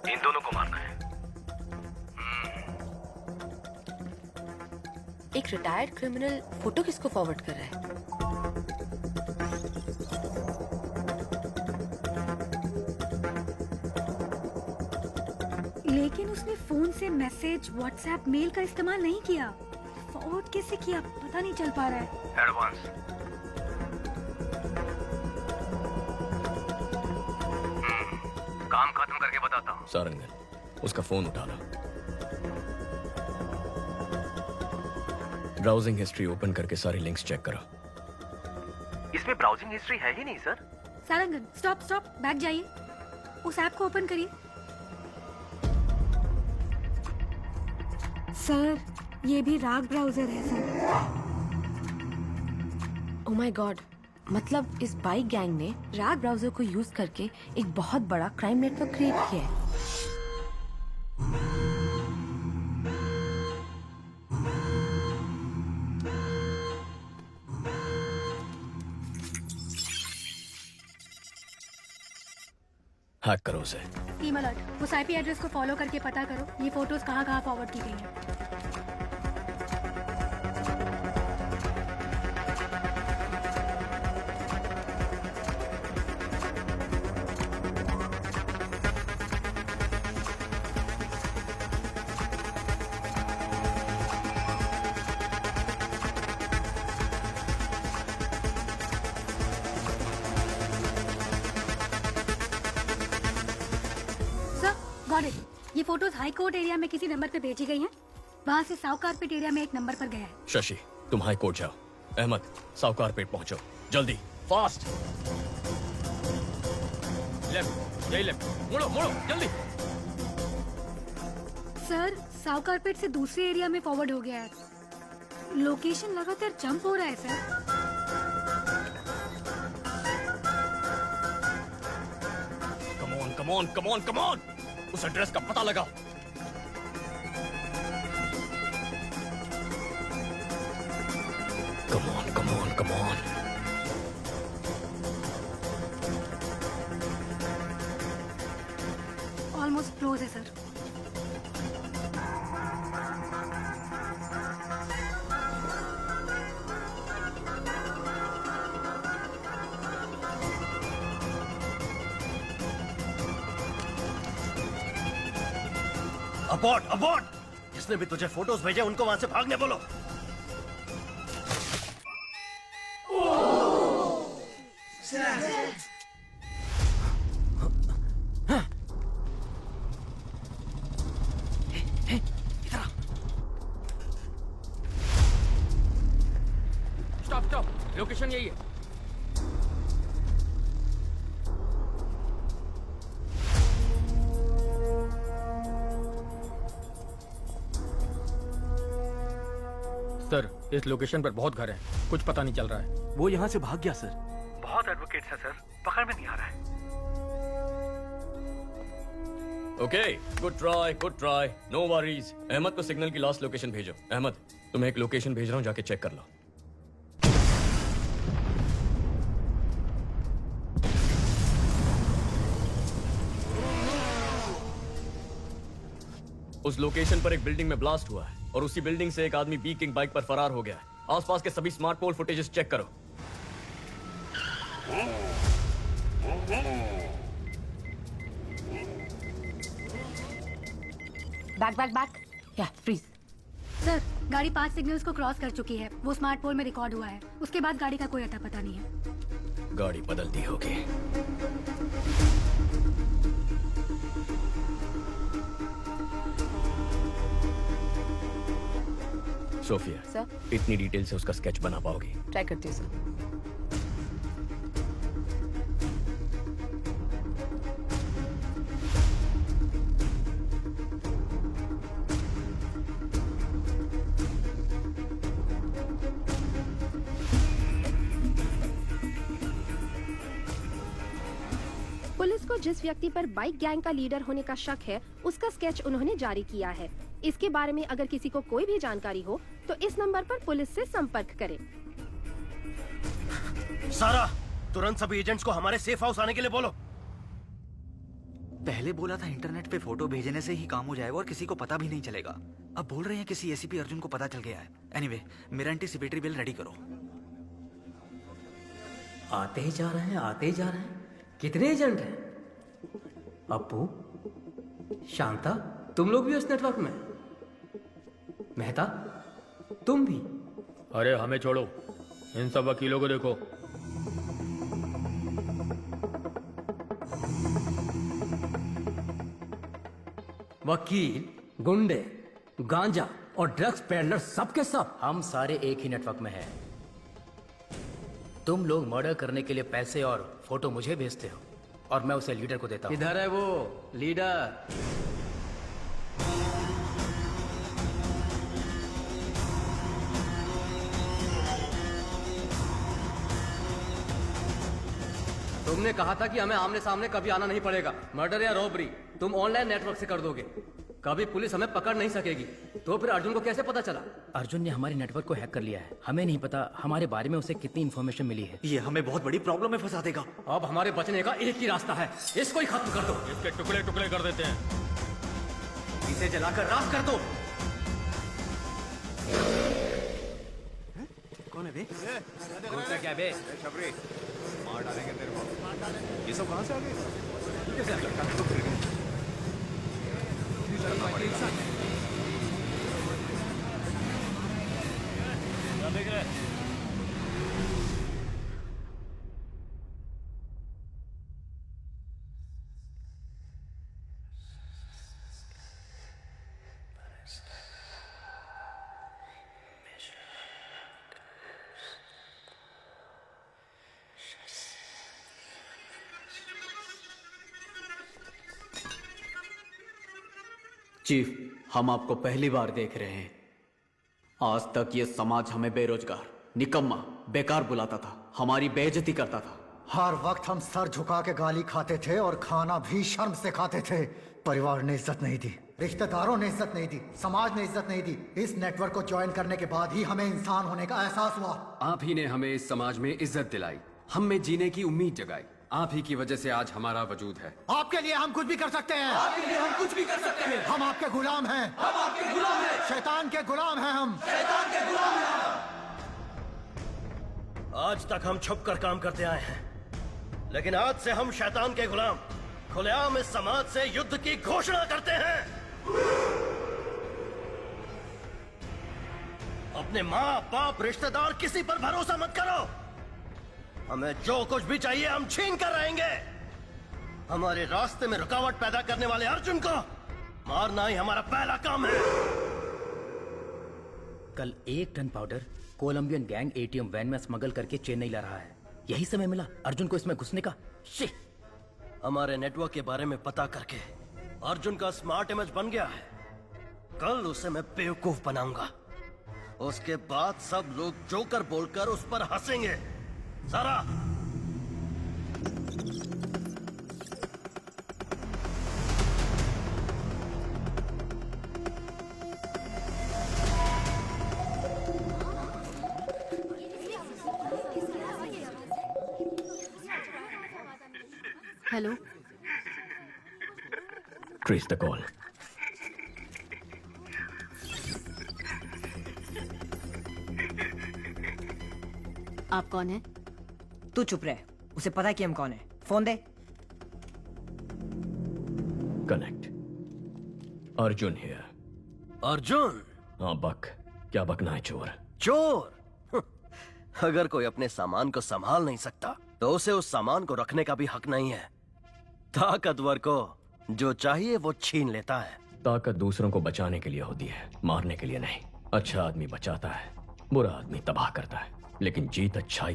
इन दोनों को मारना है। एक रिटायर्ड क्रिमिनल फोटो किसको फॉरवर्ड कर रहा है? लेकिन उसने फोन से मैसेज, व्हाट्सएप, मेल का इस्तेमाल नहीं किया। फॉरवर्ड कैसे किया पता नहीं चल पा रहा है। एडवांस। काम खत्म करके बताता हूँ। सारंगन, उसका फोन उठा लो। ब्राउजिंग हिस्ट्री ओपन करके सारी लिंक्स चेक करो। इसमें ब्राउजिंग हिस्ट्री है ही नहीं sir. Sarangan, stop stop, back जाइए। उस ऐप को ओपन करिए। सर, ये भी राग ब्राउजर है सर। ओह माय गॉड, मतलब इस बाइक गैंग ने राग ब्राउजर को यूज करके एक बहुत बड़ा क्राइम नेटवर्क क्रिएट किया है। हैक करो उसे। टीम अलर्ट, उस आईपी एड्रेस को फॉलो करके पता करो ये फोटोज कहाँ फॉरवर्ड की गई हैं। Got it. ये फोटोज हाई कोर्ट एरिया में किसी नंबर पे भेजी गई हैं। वहाँ से साउथ कारपेट एरिया में एक नंबर पर गया है। शशि, तुम हाई कोर्ट जाओ। अहमद, साउथ कारपेट पहुंचो, जल्दी, फास्ट। लेफ्ट, यही लेफ्ट, मुड़ो मुड़ो जल्दी। सर, साउथ कारपेट से दूसरे एरिया में फॉरवर्ड हो गया है। लोकेशन लगातार जंप हो रहा है sir. Come on come on come on come on, उस एड्रेस का पता लगाओ। Come on come on come on. Almost close है सर। अबॉर्ट अबॉर्ट, जिसने भी तुझे फोटोज भेजे उनको वहां से भागने बोलो। स्टॉप स्टॉप, लोकेशन यही है। सर, इस लोकेशन पर बहुत घर हैं, कुछ पता नहीं चल रहा है। वो यहाँ से भाग गया सर। बहुत एडवोकेट्स हैं सर, पकड़ में नहीं आ रहा है। Okay, good try, no worries. Ahmed को सिग्नल की लास्ट लोकेशन भेजो। अहमद, तुम्हें एक लोकेशन भेज रहा हूँ, जाके चेक कर लो। उस लोकेशन पर एक बिल्डिंग में ब्लास्ट हुआ है और उसी बिल्डिंग से एक आदमी बी किंग बाइक पर फरार हो गया है। आसपास के सभी स्मार्ट पोल फुटेजेस चेक करो। बैक बैक बैक, या फ्रीज। सर, गाड़ी 5 सिग्नल्स को क्रॉस कर चुकी है। वो स्मार्ट पोल में रिकॉर्ड हुआ है। उसके बाद गाड़ी का कोई अता पता नहीं है। गाड़ी बदलती होगी। सोफिया सर, इतनी डिटेल से उसका स्केच बना पाओगी? ट्राई करती हूँ सर। पुलिस को जिस व्यक्ति पर बाइक गैंग का लीडर होने का शक है, उसका स्केच उन्होंने जारी किया है। इसके बारे में अगर किसी को कोई भी जानकारी हो तो इस नंबर पर पुलिस से संपर्क करें। सारा, तुरंत सभी एजेंट्स को हमारे सेफ हाउस आने के लिए बोलो। पहले बोला था इंटरनेट पे फोटो भेजने से ही काम हो जाएगा और किसी को पता भी नहीं चलेगा। अब बोल रहे हैं किसी एसीपी अर्जुन को पता चल गया है। एनीवे, मेरा एंटीसिपेटरी बिल रेडी करो। आते ही जा रहे हैं, आते ही जा रहे हैं। कितने एजेंट हैं? अप्पू, शांता, तुम लोग भी उस नेटवर्क में? मेहता, तुम भी? अरे हमें छोड़ो, इन सब वकीलों को देखो। वकील, गुंडे, गांजा और ड्रग्स पेडलर सब के सब हम सारे एक ही नेटवर्क में हैं। तुम लोग मर्डर करने के लिए पैसे और फोटो मुझे भेजते हो और मैं उसे लीडर को देता हूँ। इधर है वो लीडर। तुमने कहा था कि हमें आमने सामने कभी आना नहीं पड़ेगा। मर्डर या रॉबरी तुम ऑनलाइन नेटवर्क से कर दोगे, कभी पुलिस हमें पकड़ नहीं सकेगी। तो फिर अर्जुन को कैसे पता चला? अर्जुन ने हमारे नेटवर्क को हैक कर लिया है। हमें नहीं पता हमारे बारे में उसे कितनी इन्फॉर्मेशन मिली है। ये हमें बहुत बड़ी प्रॉब्लम में फंसा देगा। अब हमारे बचने का एक ही रास्ता है, इसको ही खत्म कर दो। इसके टुकड़े टुकड़े कर देते हैं। इसे जलाकर राख कर दो। कौन है बे? घूमता क्या बे? शबरी, मार डालेंगे तेरे को। ये सब कहाँ से आ गए? चीफ, हम आपको पहली बार देख रहे हैं। आज तक ये समाज हमें बेरोजगार, निकम्मा, बेकार बुलाता था, हमारी बेइज्जती करता था। हर वक्त हम सर झुका के गाली खाते थे और खाना भी शर्म से खाते थे। परिवार ने इज्जत नहीं दी, रिश्तेदारों ने इज्जत नहीं दी, समाज ने इज्जत नहीं दी। इस नेटवर्क को ज्वाइन करने के बाद ही हमें इंसान होने का एहसास हुआ। आप ही ने हमें इस समाज में इज्जत दिलाई, हम में जीने की उम्मीद जगाई। आप ही की वजह से आज हमारा वजूद है। आपके लिए हम कुछ भी कर सकते हैं। आपके लिए हम कुछ भी कर सकते हैं। हम आपके गुलाम हैं। हम आपके गुलाम हैं। शैतान के गुलाम हैं हम। शैतान के गुलाम हैं हम। आज तक हम छुप कर काम करते आए हैं, लेकिन आज से हम शैतान के गुलाम खुलेआम इस समाज से युद्ध की घोषणा करते हैं। अपने माँ बाप रिश्तेदार किसी पर भरोसा मत करो। हमें जो कुछ भी चाहिए हम छीन कर रहेंगे। हमारे रास्ते में रुकावट पैदा करने वाले अर्जुन को मारना ही हमारा पहला काम है। कल 1 ton powder Colombian gang ATM van में स्मगल करके चेन्नई ला रहा है। यही समय मिला अर्जुन को इसमें घुसने का। हमारे नेटवर्क के बारे में पता करके अर्जुन का स्मार्ट इमेज बन गया है। कल उसे मैं बेवकूफ बनाऊंगा। उसके बाद सब लोग जोकर बोलकर उस पर हंसेंगे। सारा हेलो, ट्रेस द कॉल। आप कौन है? तू चुप रहे, उसे पता है कि हम कौन है। Phone they. Connect. Arjun here. Arjun? हाँ बक। क्या बकना है चोर? चोर? अगर कोई अपने सामान को संभाल नहीं सकता तो उसे उस सामान को रखने का भी हक नहीं है। ताकतवर को जो चाहिए वो छीन लेता है। ताकत दूसरों को बचाने के लिए होती है, मारने के लिए नहीं। अच्छा आदमी बचाता है, बुरा आदमी तबाह करता है। लेकिन जीत अच्छाई